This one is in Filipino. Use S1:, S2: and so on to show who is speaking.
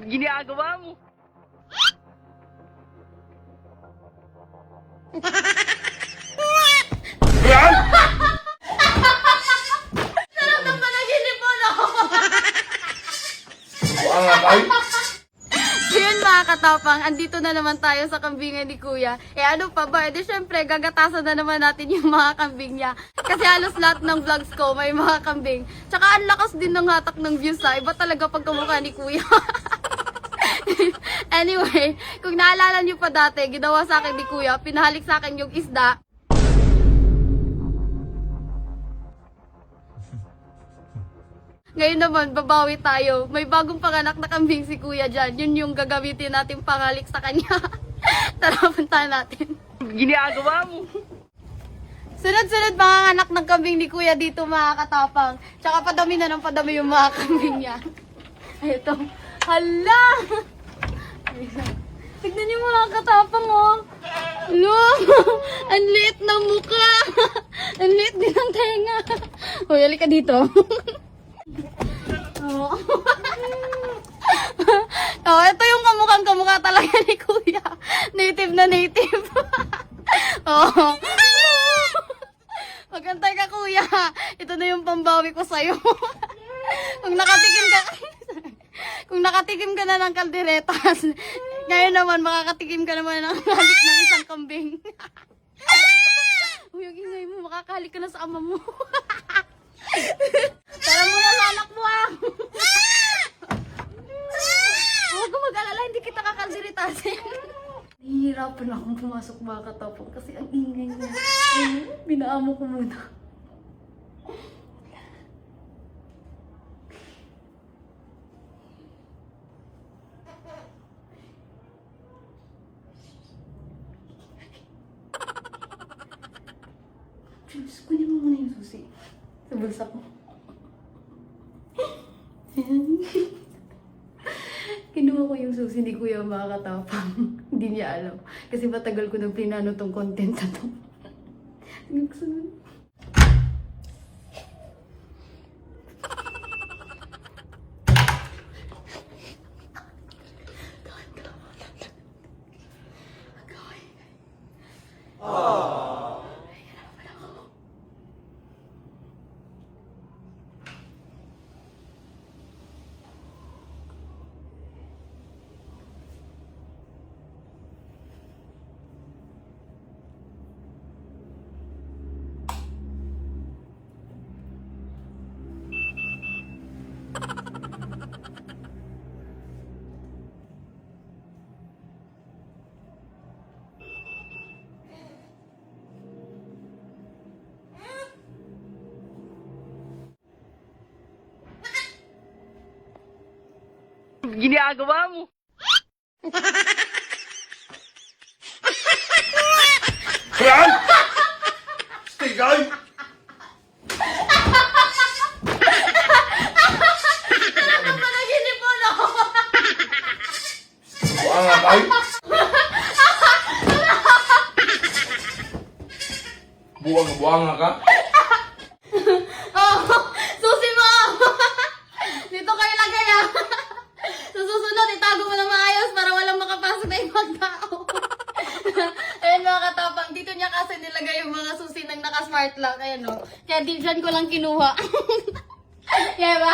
S1: ginagawa mo?
S2: Sarap ng panaginip mo, no? So yun mga katapang, andito na naman tayo sa kambingan ni Kuya. Ano pa ba? Di syempre, gagatasan na naman natin yung mga kambing niya. Kasi halos lahat ng vlogs ko may mga kambing. Tsaka ang lakas din ng hatak ng views ha. Iba talaga pag kamukha ni Kuya. Anyway, kung naalala niyo pa dati, ginawa sa akin ni Kuya, pinahalik sa akin yung isda. Ngayon naman, babawi tayo. May bagong panganak na kambing si Kuya dyan. Yun yung gagamitin natin pangalik sa kanya. Tara, puntahan natin.
S1: Ginagawa mo?
S2: Sunod-sunod mga anak ng kambing ni Kuya dito mga katapang. Tsaka padami na ng padami yung mga kambing niya. Ito. Hala! Tignan niyo mga katapang oh. Hala! Ang liit ng mukha. Ang liit din ng tenga. Hoy, halika dito. Oh. Oh, ito yung kamukhang-kamukha talaga ni Kuya. Native na native. Oh. Magantay ka, Kuya. Ito na yung pambawi ko sa'yo. Kung nakatikim ka na ng kalderetas, ngayon naman makakatikim ka naman ng halik ng isang kambing. Uy, yung ingay mo, makakahalik ka na sa ama mo. Tara muna sa anak mo ah! Huwag ka mag-alala, hindi kita kakalderetasin. Nahihirapan akong pumasok mga katapang kasi ang ingay niya. Binaamo ko muna. Diyos, kunin mo muna yung susi. Sa bulsa ko. Kinuha ko yung susi ni Kuya mga katapang. Hindi niya alam. Kasi matagal ko nang plinano tong content na to.
S1: Ginagawa mo?
S3: Yan! Stay guy!
S2: Sarap ng panaginip mo, no?
S3: Buang nga tayo! Buang nga ka?
S2: Oh, susi mo! Dito kayo lagay ah! Sa susunod, itago mo na maayos para walang makapasok na ibang tao. Ayan mga katapang, dito niya kasi nilagay yung mga susi ng naka-smart lock. Ayan o. Kaya di dyan ko lang kinuha. Kaya ba?